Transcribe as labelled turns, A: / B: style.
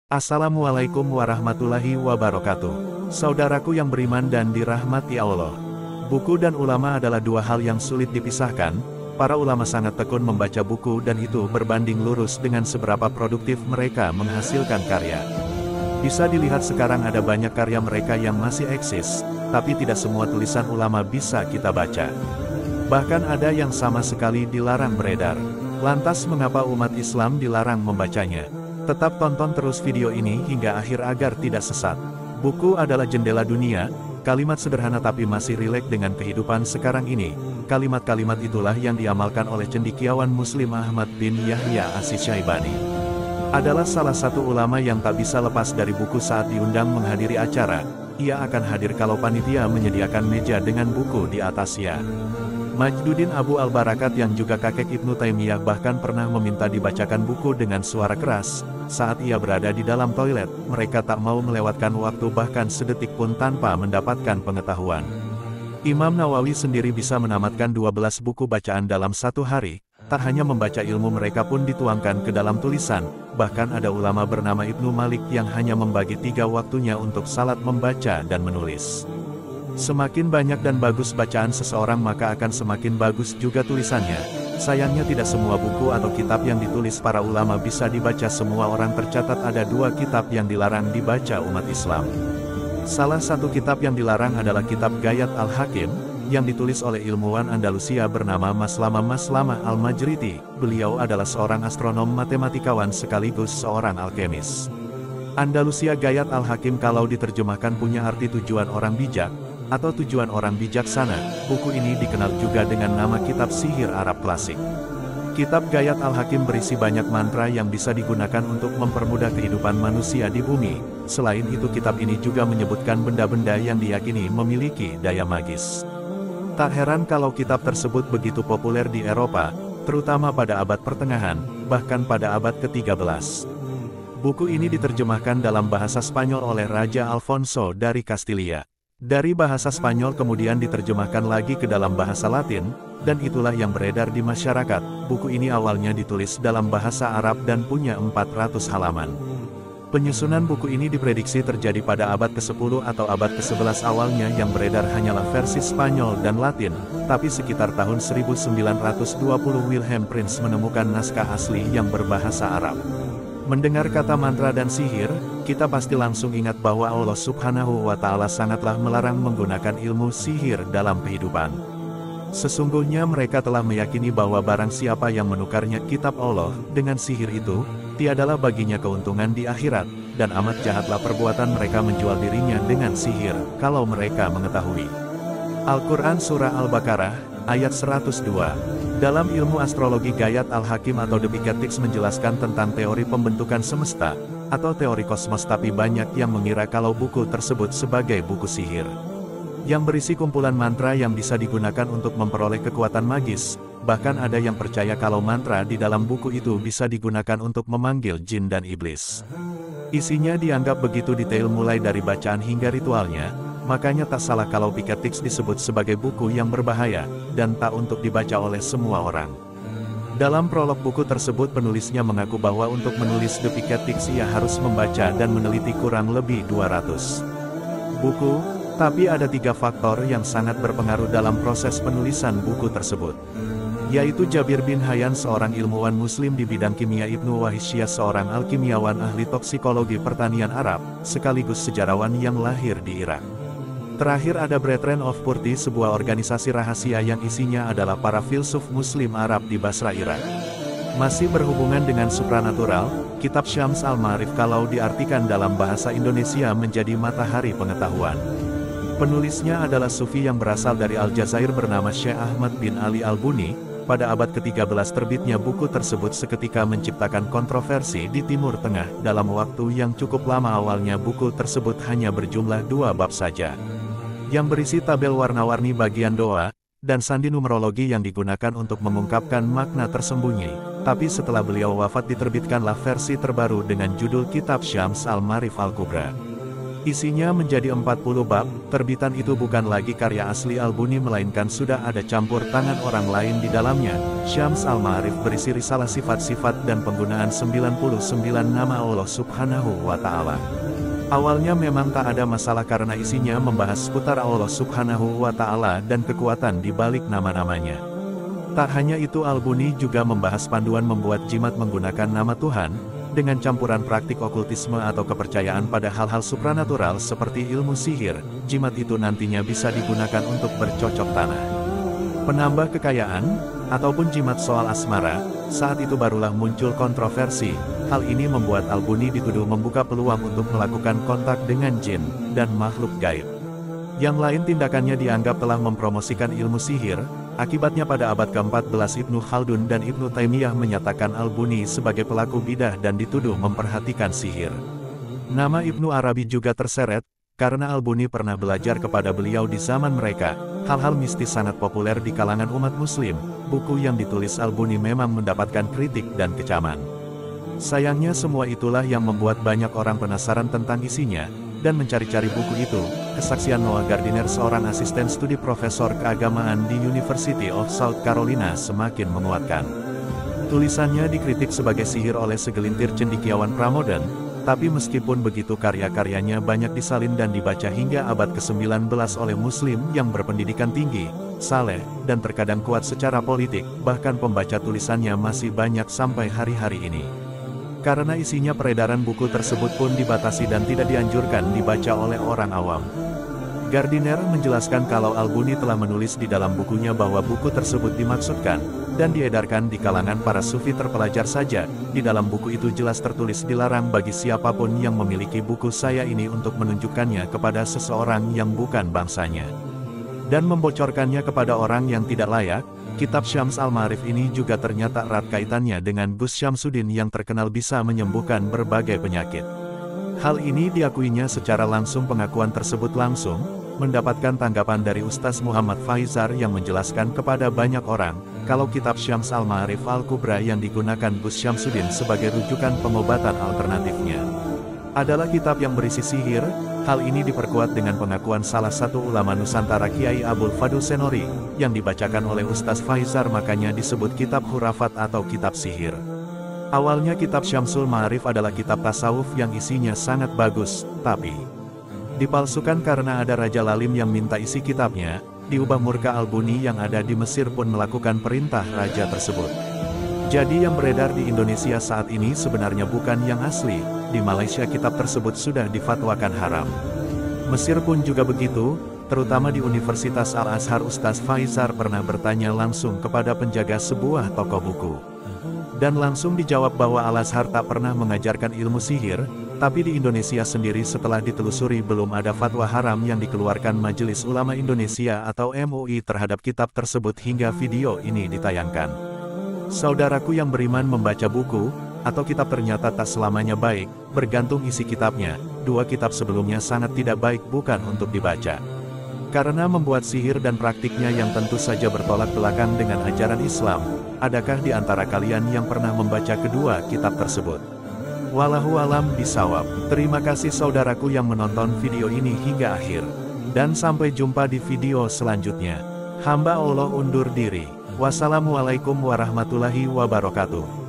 A: Assalamualaikum warahmatullahi wabarakatuh. Saudaraku yang beriman dan dirahmati Allah. Buku dan ulama adalah dua hal yang sulit dipisahkan. Para ulama sangat tekun membaca buku dan itu berbanding lurus dengan seberapa produktif mereka menghasilkan karya. Bisa dilihat sekarang ada banyak karya mereka yang masih eksis, tapi tidak semua tulisan ulama bisa kita baca. Bahkan ada yang sama sekali dilarang beredar. Lantas mengapa umat Islam dilarang membacanya? Tetap tonton terus video ini hingga akhir agar tidak sesat. Buku adalah jendela dunia, kalimat sederhana tapi masih rileks dengan kehidupan sekarang ini. Kalimat-kalimat itulah yang diamalkan oleh cendekiawan Muslim Ahmad bin Yahya Asy-Syaibani. Adalah salah satu ulama yang tak bisa lepas dari buku saat diundang menghadiri acara. Ia akan hadir kalau panitia menyediakan meja dengan buku di atasnya. Majduddin Abu Al-Barakat yang juga kakek Ibnu Taimiyah bahkan pernah meminta dibacakan buku dengan suara keras. Saat ia berada di dalam toilet, mereka tak mau melewatkan waktu bahkan sedetik pun tanpa mendapatkan pengetahuan. Imam Nawawi sendiri bisa menamatkan 12 buku bacaan dalam satu hari. Tak hanya membaca ilmu mereka pun dituangkan ke dalam tulisan. Bahkan ada ulama bernama Ibnu Malik yang hanya membagi 3 waktunya untuk salat membaca dan menulis. Semakin banyak dan bagus bacaan seseorang maka akan semakin bagus juga tulisannya. Sayangnya tidak semua buku atau kitab yang ditulis para ulama bisa dibaca semua orang. Tercatat ada 2 kitab yang dilarang dibaca umat Islam. Salah satu kitab yang dilarang adalah kitab Ghayat Al-Hakim, yang ditulis oleh ilmuwan Andalusia bernama Maslamah Al-Majriti. Beliau adalah seorang astronom matematikawan sekaligus seorang alkemis. Andalusia Ghayat Al-Hakim kalau diterjemahkan punya arti tujuan orang bijak, atau tujuan orang bijaksana. Buku ini dikenal juga dengan nama kitab sihir Arab klasik. Kitab Ghayat Al-Hakim berisi banyak mantra yang bisa digunakan untuk mempermudah kehidupan manusia di bumi. Selain itu kitab ini juga menyebutkan benda-benda yang diyakini memiliki daya magis. Tak heran kalau kitab tersebut begitu populer di Eropa, terutama pada abad pertengahan, bahkan pada abad ke-13. Buku ini diterjemahkan dalam bahasa Spanyol oleh Raja Alfonso dari Kastilia. Dari bahasa Spanyol kemudian diterjemahkan lagi ke dalam bahasa Latin, dan itulah yang beredar di masyarakat. Buku ini awalnya ditulis dalam bahasa Arab dan punya 400 halaman. Penyusunan buku ini diprediksi terjadi pada abad ke-10 atau abad ke-11 awalnya. Yang beredar hanyalah versi Spanyol dan Latin, tapi sekitar tahun 1920 Wilhelm Prince menemukan naskah asli yang berbahasa Arab. Mendengar kata mantra dan sihir, kita pasti langsung ingat bahwa Allah Subhanahu wa Ta'ala sangatlah melarang menggunakan ilmu sihir dalam kehidupan. Sesungguhnya mereka telah meyakini bahwa barang siapa yang menukarnya kitab Allah dengan sihir itu, tiadalah baginya keuntungan di akhirat, dan amat jahatlah perbuatan mereka menjual dirinya dengan sihir, kalau mereka mengetahui. Al-Quran Surah Al-Baqarah, ayat 102. Dalam ilmu astrologi Ghayat Al-Hakim atau The Picadix menjelaskan tentang teori pembentukan semesta, atau teori kosmos, tapi banyak yang mengira kalau buku tersebut sebagai buku sihir. Yang berisi kumpulan mantra yang bisa digunakan untuk memperoleh kekuatan magis, bahkan ada yang percaya kalau mantra di dalam buku itu bisa digunakan untuk memanggil jin dan iblis. Isinya dianggap begitu detail mulai dari bacaan hingga ritualnya. Makanya tak salah kalau Picadix disebut sebagai buku yang berbahaya, dan tak untuk dibaca oleh semua orang. Dalam prolog buku tersebut penulisnya mengaku bahwa untuk menulis The Picadix ia harus membaca dan meneliti kurang lebih 200 buku, tapi ada 3 faktor yang sangat berpengaruh dalam proses penulisan buku tersebut. Yaitu Jabir bin Hayyan seorang ilmuwan muslim di bidang kimia, Ibnu Wahisyah seorang alkimiawan ahli toksikologi pertanian Arab, sekaligus sejarawan yang lahir di Irak. Terakhir ada Brethren of Purti, sebuah organisasi rahasia yang isinya adalah para filsuf muslim Arab di Basra, Irak. Masih berhubungan dengan supranatural, kitab Syams Al-Ma'arif kalau diartikan dalam bahasa Indonesia menjadi matahari pengetahuan. Penulisnya adalah sufi yang berasal dari Aljazair bernama Syekh Ahmad bin Ali Al-Buni. Pada abad ke-13 terbitnya buku tersebut seketika menciptakan kontroversi di Timur Tengah. Dalam waktu yang cukup lama awalnya buku tersebut hanya berjumlah 2 bab saja, yang berisi tabel warna-warni bagian doa, dan sandi numerologi yang digunakan untuk mengungkapkan makna tersembunyi. Tapi setelah beliau wafat diterbitkanlah versi terbaru dengan judul Kitab Syams Al-Ma'arif Al-Kubra. Isinya menjadi 40 bab, terbitan itu bukan lagi karya asli Al-Buni melainkan sudah ada campur tangan orang lain di dalamnya. Syams Al-Ma'arif berisi risalah sifat-sifat dan penggunaan 99 nama Allah Subhanahu wa Ta'ala. Awalnya memang tak ada masalah karena isinya membahas seputar Allah Subhanahu wa Ta'ala dan kekuatan di balik nama-namanya. Tak hanya itu, Al-Buni juga membahas panduan membuat jimat menggunakan nama Tuhan, dengan campuran praktik okultisme atau kepercayaan pada hal-hal supranatural seperti ilmu sihir. Jimat itu nantinya bisa digunakan untuk bercocok tanah, penambah kekayaan, ataupun jimat soal asmara. Saat itu barulah muncul kontroversi. Hal ini membuat Al-Buni dituduh membuka peluang untuk melakukan kontak dengan jin dan makhluk gaib. Yang lain tindakannya dianggap telah mempromosikan ilmu sihir. Akibatnya pada abad ke-14 Ibnu Khaldun dan Ibnu Taimiyah menyatakan Al-Buni sebagai pelaku bidah dan dituduh memperhatikan sihir. Nama Ibnu Arabi juga terseret, karena Al-Buni pernah belajar kepada beliau di zaman mereka. Hal-hal mistis sangat populer di kalangan umat muslim. Buku yang ditulis Al-Buni memang mendapatkan kritik dan kecaman. Sayangnya semua itulah yang membuat banyak orang penasaran tentang isinya, dan mencari-cari buku itu. Kesaksian Noah Gardiner, seorang asisten studi profesor keagamaan di University of South Carolina, semakin menguatkan. Tulisannya dikritik sebagai sihir oleh segelintir cendekiawan pramodern, tapi meskipun begitu karya-karyanya banyak disalin dan dibaca hingga abad ke-19 oleh muslim yang berpendidikan tinggi, saleh, dan terkadang kuat secara politik. Bahkan pembaca tulisannya masih banyak sampai hari-hari ini. Karena isinya, peredaran buku tersebut pun dibatasi dan tidak dianjurkan dibaca oleh orang awam. Gardiner menjelaskan kalau Al-Buni telah menulis di dalam bukunya bahwa buku tersebut dimaksudkan dan diedarkan di kalangan para sufi terpelajar saja. Di dalam buku itu jelas tertulis dilarang bagi siapapun yang memiliki buku saya ini untuk menunjukkannya kepada seseorang yang bukan bangsanya, dan membocorkannya kepada orang yang tidak layak. Kitab Syams Al-Ma'arif ini juga ternyata erat kaitannya dengan Gus Syamsuddin yang terkenal bisa menyembuhkan berbagai penyakit. Hal ini diakuinya secara langsung. Pengakuan tersebut langsung mendapatkan tanggapan dari Ustaz Muhammad Faizar yang menjelaskan kepada banyak orang, kalau kitab Syams Al-Ma'arif Al-Kubra yang digunakan Gus Syamsuddin sebagai rujukan pengobatan alternatifnya adalah kitab yang berisi sihir. Hal ini diperkuat dengan pengakuan salah satu ulama Nusantara, Kiai Abdul Fadul Senori, yang dibacakan oleh Ustaz Faizar, makanya disebut kitab khurafat atau kitab sihir. Awalnya kitab Syamsul Ma'arif adalah kitab tasawuf yang isinya sangat bagus, tapi dipalsukan karena ada Raja Lalim yang minta isi kitabnya diubah. Murka Al-Buni yang ada di Mesir pun melakukan perintah raja tersebut. Jadi yang beredar di Indonesia saat ini sebenarnya bukan yang asli. Di Malaysia kitab tersebut sudah difatwakan haram. Mesir pun juga begitu, terutama di Universitas Al-Azhar. Ustaz Faizar pernah bertanya langsung kepada penjaga sebuah toko buku, dan langsung dijawab bahwa Al-Azhar tak pernah mengajarkan ilmu sihir. Tapi di Indonesia sendiri setelah ditelusuri belum ada fatwa haram yang dikeluarkan Majelis Ulama Indonesia atau MUI terhadap kitab tersebut hingga video ini ditayangkan. Saudaraku yang beriman, membaca buku atau kitab ternyata tak selamanya baik, bergantung isi kitabnya. Dua kitab sebelumnya sangat tidak baik, bukan untuk dibaca, karena membuat sihir dan praktiknya yang tentu saja bertolak belakang dengan ajaran Islam. Adakah di antara kalian yang pernah membaca kedua kitab tersebut? Wallahu alam bisawab. Terima kasih saudaraku yang menonton video ini hingga akhir, dan sampai jumpa di video selanjutnya. Hamba Allah undur diri. Wassalamualaikum warahmatullahi wabarakatuh.